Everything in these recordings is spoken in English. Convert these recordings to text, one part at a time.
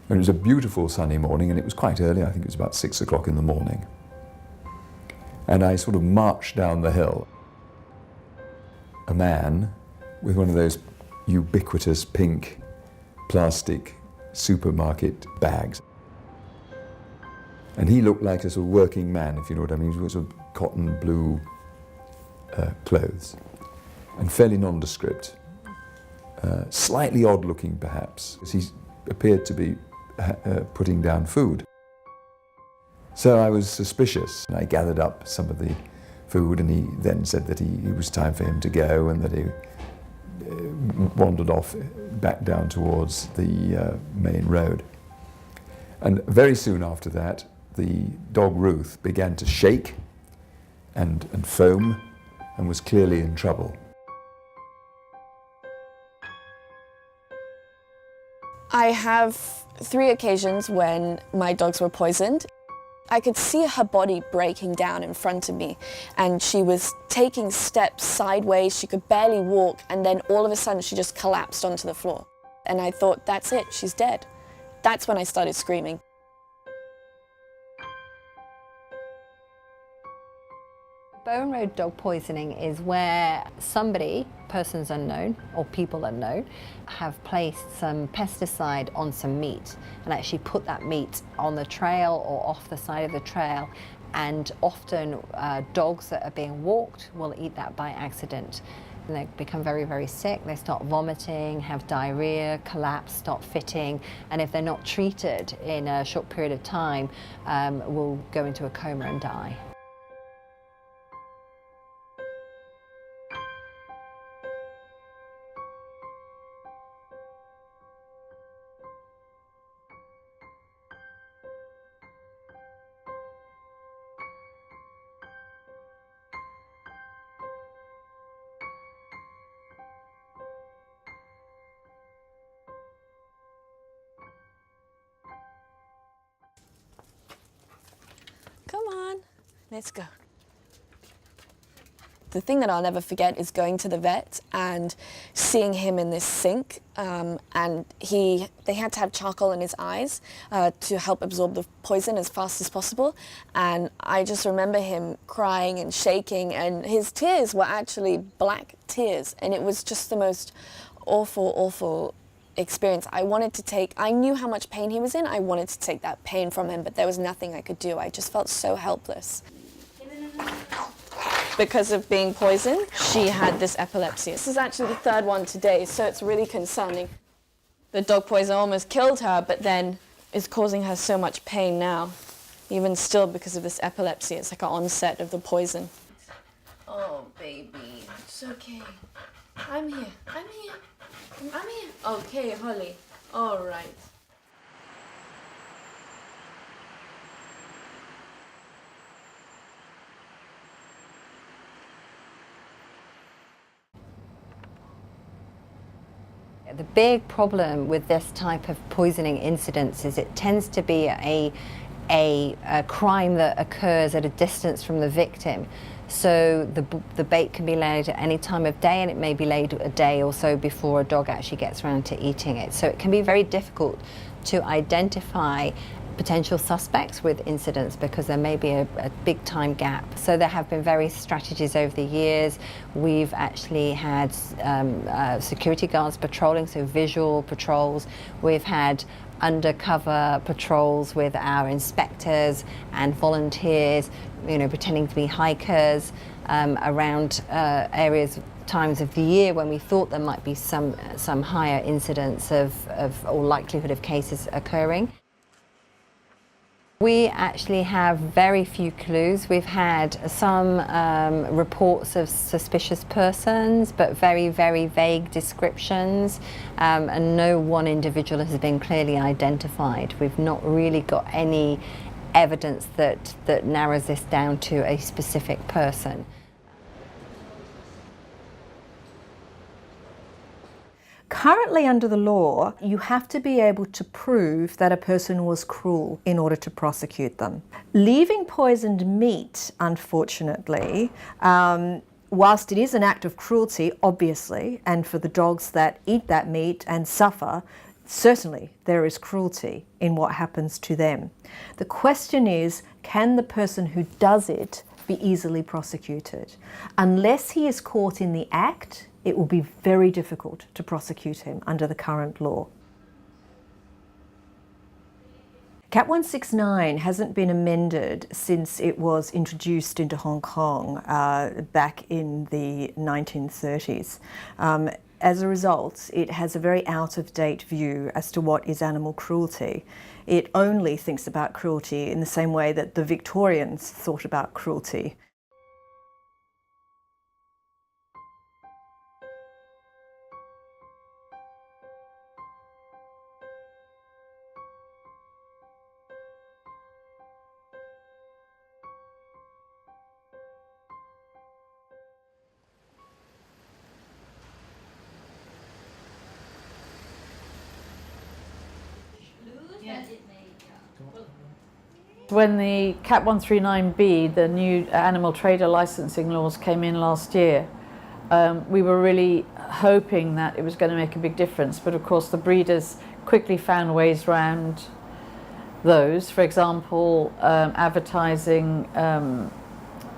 And it was a beautiful sunny morning, and it was quite early. I think it was about 6 o'clock in the morning. And I sort of marched down the hill. A man with one of those ubiquitous pink plastic supermarket bags. And he looked like a sort of working man, if you know what I mean. He was sort of cotton blue clothes, and fairly nondescript. Slightly odd looking perhaps, because he appeared to be putting down food. So I was suspicious, and I gathered up some of the food, and he then said that it was time for him to go, and that he wandered off back down towards the main road. And very soon after that, the dog Ruth began to shake and foam, and was clearly in trouble. I have 3 occasions when my dogs were poisoned. I could see her body breaking down in front of me, and she was taking steps sideways. She could barely walk, and then all of a sudden she just collapsed onto the floor. And I thought, that's it, she's dead. That's when I started screaming. Bowen Road dog poisoning is where somebody, persons unknown or people unknown, have placed some pesticide on some meat and actually put that meat on the trail or off the side of the trail, and often dogs that are being walked will eat that by accident. And they become very, very sick. They start vomiting, have diarrhea, collapse, start fitting, and if they're not treated in a short period of time, will go into a coma and die. Come on, let's go. The thing that I'll never forget is going to the vet and seeing him in this sink, and they had to have charcoal in his eyes to help absorb the poison as fast as possible. And I just remember him crying and shaking, and his tears were actually black tears, and it was just the most awful, awful experience. I knew how much pain he was in. I wanted to take that pain from him, but there was nothing I could do. I just felt so helpless. Because of being poisoned, she had this epilepsy. This is actually the 3rd one today, so it's really concerning. The dog poison almost killed her, but then is causing her so much pain now. Even still, because of this epilepsy, it's like an onset of the poison. Oh, baby, it's okay. I'm here, I'm here. I'm here. Okay, Holly. All right. The big problem with this type of poisoning incidents is it tends to be a crime that occurs at a distance from the victim. So the bait can be laid at any time of day, and it may be laid a day or so before a dog actually gets around to eating it. So it can be very difficult to identify potential suspects with incidents because there may be a big time gap. So there have been various strategies over the years. We've actually had security guards patrolling, so visual patrols. We've had undercover patrols with our inspectors and volunteers, pretending to be hikers around areas, times of the year when we thought there might be some higher incidence of or likelihood of cases occurring. We actually have very few clues. We've had some reports of suspicious persons, but very, very vague descriptions, and no one individual has been clearly identified. We've not really got any evidence that narrows this down to a specific person. Currently, under the law, you have to be able to prove that a person was cruel in order to prosecute them. Leaving poisoned meat, unfortunately, whilst it is an act of cruelty, obviously, and for the dogs that eat that meat and suffer, Certainly, there is cruelty in what happens to them. The question is, can the person who does it be easily prosecuted? Unless he is caught in the act, it will be very difficult to prosecute him under the current law. Cat 169 hasn't been amended since it was introduced into Hong Kong back in the 1930s. As a result, it has a very out-of-date view as to what is animal cruelty. It only thinks about cruelty in the same way that the Victorians thought about cruelty. When the Cat 139B, the new animal trader licensing laws came in last year, we were really hoping that it was going to make a big difference, but of course the breeders quickly found ways around those. For example, advertising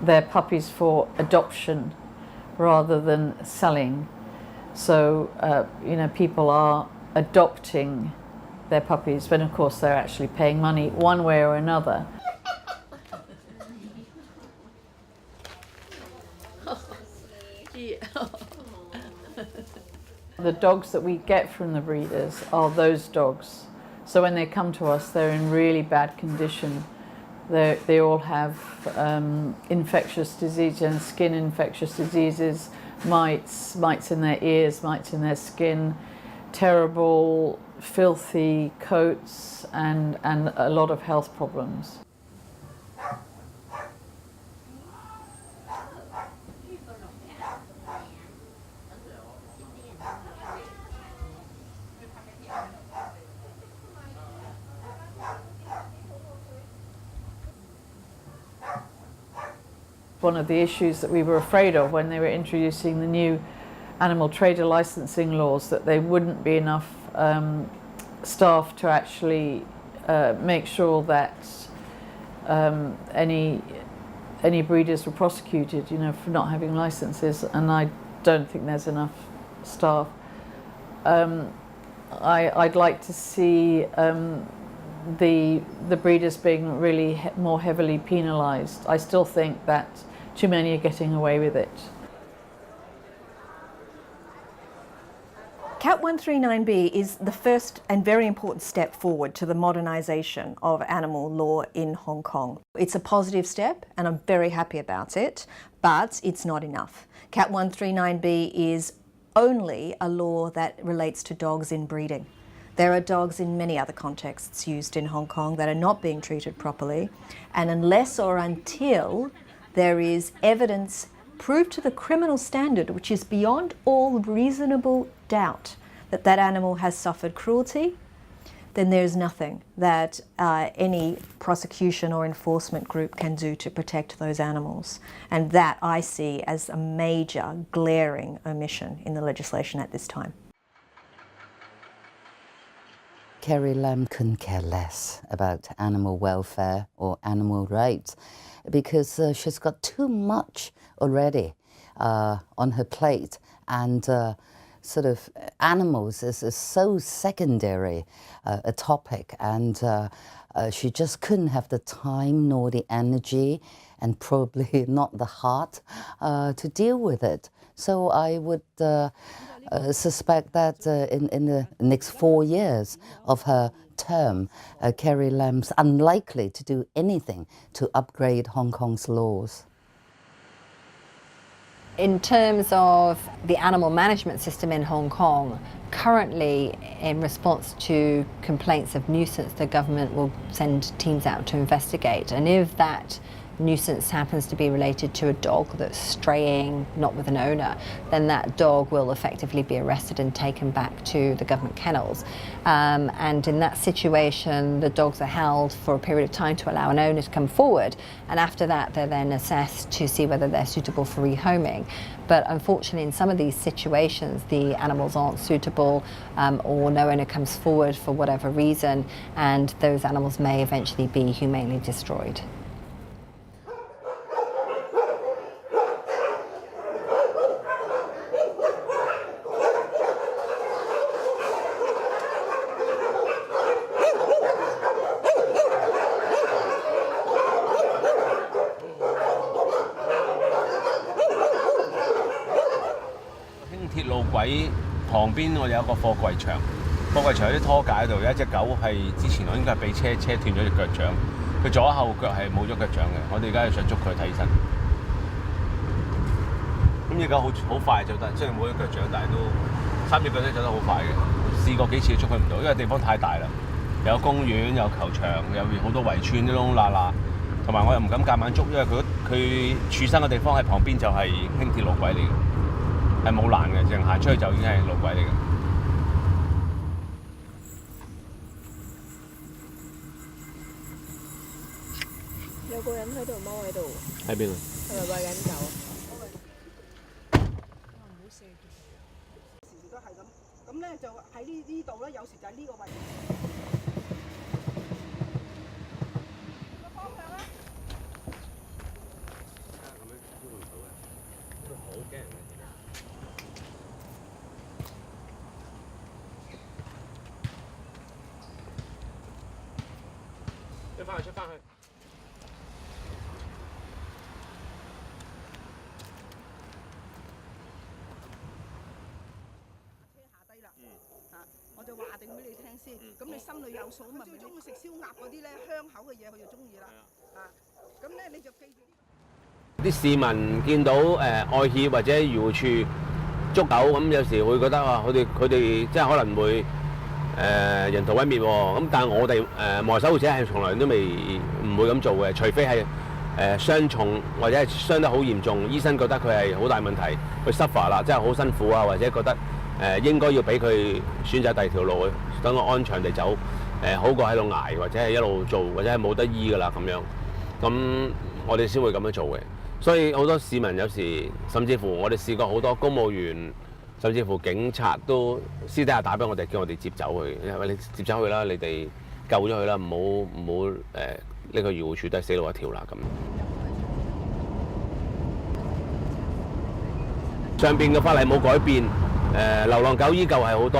their puppies for adoption rather than selling. So, you know, people are adopting their puppies when of course they're actually paying money one way or another. The dogs that we get from the breeders are those dogs. So when they come to us, they're in really bad condition. They all have infectious disease and skin infectious diseases, mites in their ears, mites in their skin, terrible filthy coats and a lot of health problems. One of the issues that we were afraid of when they were introducing the new animal trader licensing laws, that there wouldn't be enough staff to actually make sure that any breeders were prosecuted, you know, for not having licenses, and I don't think there's enough staff. I'd like to see the breeders being really more heavily penalised. I still think that too many are getting away with it. Cat 139B is the first and very important step forward to the modernisation of animal law in Hong Kong. It's a positive step and I'm very happy about it, but it's not enough. Cat 139B is only a law that relates to dogs in breeding. There are dogs in many other contexts used in Hong Kong that are not being treated properly, and unless or until there is evidence proved to the criminal standard, which is beyond all reasonable doubt, that that animal has suffered cruelty, then there's nothing that any prosecution or enforcement group can do to protect those animals. And that I see as a major, glaring omission in the legislation at this time. Carrie Lam couldn't care less about animal welfare or animal rights because she's got too much already on her plate, and sort of animals is so secondary a topic, and she just couldn't have the time nor the energy and probably not the heart to deal with it. So I would suspect that in the next 4 years of her term, Carrie Lam's unlikely to do anything to upgrade Hong Kong's laws. In terms of the animal management system in Hong Kong, currently in response to complaints of nuisance, the government will send teams out to investigate. And if that nuisance happens to be related to a dog that's straying, not with an owner, then that dog will effectively be arrested and taken back to the government kennels. And in that situation, the dogs are held for a period of time to allow an owner to come forward, and after that they're then assessed to see whether they're suitable for rehoming. But unfortunately, in some of these situations, the animals aren't suitable, or no owner comes forward for whatever reason, and those animals may eventually be humanely destroyed.鐵路軌旁邊我哋有個貨櫃場，貨櫃場有啲拖架喺度，有一隻狗係之前我應該係俾車斷咗隻腳掌，佢左後腳係冇咗腳掌嘅，我哋而家係想捉佢睇醫生。咁隻狗好快就得，雖然冇咗腳掌，但係都3隻腳都走得好快嘅。試過幾次捉佢唔到，因為地方太大啦，有公園、有球場、有好多圍村啲窿窿罅罅，同埋我又唔敢夾硬捉，因為佢處身嘅地方喺旁邊就係輕鐵路軌嚟嘅。係冇欄嘅，淨行出去就已經係路軌嚟嘅。有個人喺度踎喺度。喺邊啊？係咪餵緊狗？唔好射住佢啊！時時都係咁，咁咧就喺呢度咧，有時就喺呢個位置。個方向咧？咁樣都唔到嘅，佢好驚人嘅。出翻去，出翻去。車下低啦，我就話定俾你聽先。咁你心裏有數咪最中意食燒鴨嗰啲咧，香口嘅嘢佢就中意啦。咁咧你就記住。啲市民見到愛協或者漁護署捉狗，咁有時會覺得話佢哋即係可能會。人道毀滅喎，咁但係我哋幕後守護者係從來都唔會咁做嘅，除非係傷重或者係傷得好嚴重，醫生覺得佢係好大問題，佢 suffer 啦，即係好辛苦啊，或者覺得應該要俾佢選擇第二條路，等佢安詳地走，好過喺度捱或者係一路做或者係冇得醫㗎啦咁樣，咁我哋先會咁樣做嘅。所以好多市民有時甚至乎我哋試過好多公務員。甚至乎警察都私底下打俾我哋，叫我哋接走佢，因為你接走佢啦，你哋救咗佢啦，唔好呢個漁護署都係死路一條啦咁。上邊嘅法例冇改變，流浪狗依舊係好多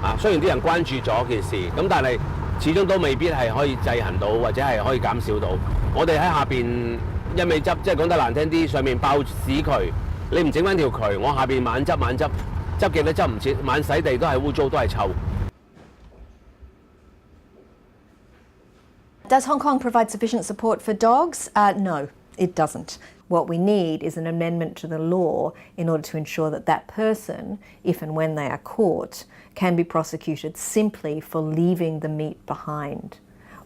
啊。雖然啲人關注咗件事，咁但係始終都未必係可以制衡到，或者係可以減少到。我哋喺下邊一味執，即係講得難聽啲，上面爆屎渠。你唔整翻條渠，我下邊猛執，執極都執唔切，猛洗地都係污糟，都係臭。 Does Hong Kong provide sufficient support for dogs? No, it doesn't. What we need is an amendment to the law in order to ensure that that person, if and when they are caught, can be prosecuted simply for leaving the meat behind,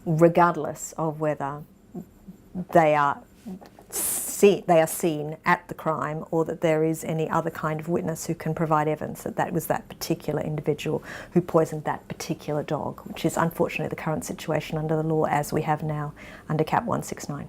regardless of whether they are seen at the crime or that there is any other kind of witness who can provide evidence that that was that particular individual who poisoned that particular dog, which is unfortunately the current situation under the law as we have now under Cap 169.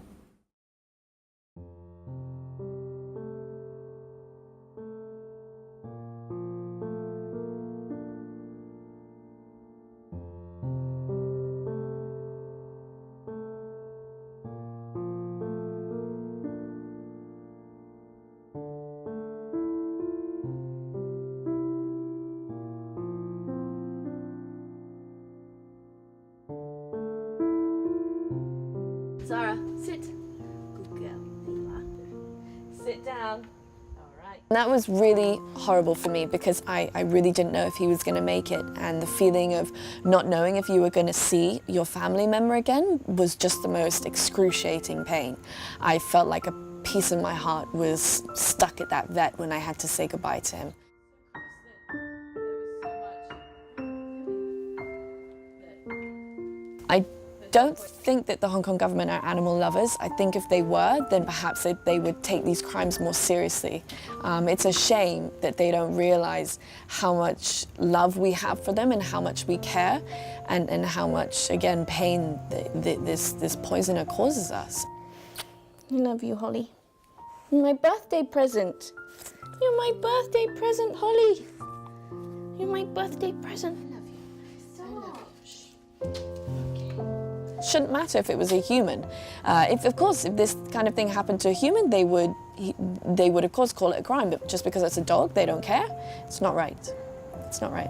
Zara, sit. Good girl. There you are. Sit down. All right. That was really horrible for me because I really didn't know if he was going to make it, and the feeling of not knowing if you were going to see your family member again was just the most excruciating pain. I felt like a piece of my heart was stuck at that vet when I had to say goodbye to him. I don't think that the Hong Kong government are animal lovers. I think if they were, then perhaps they would take these crimes more seriously. It's a shame that they don't realize how much love we have for them and how much we care, and how much, again, pain this poisoner causes us. I love you, Holly. You're my birthday present. You're my birthday present, Holly. You're my birthday present. I love you. Shouldn't matter if it was a human. Of course, if this kind of thing happened to a human, they would of course call it a crime. But just because it's a dog, they don't care. It's not right. It's not right.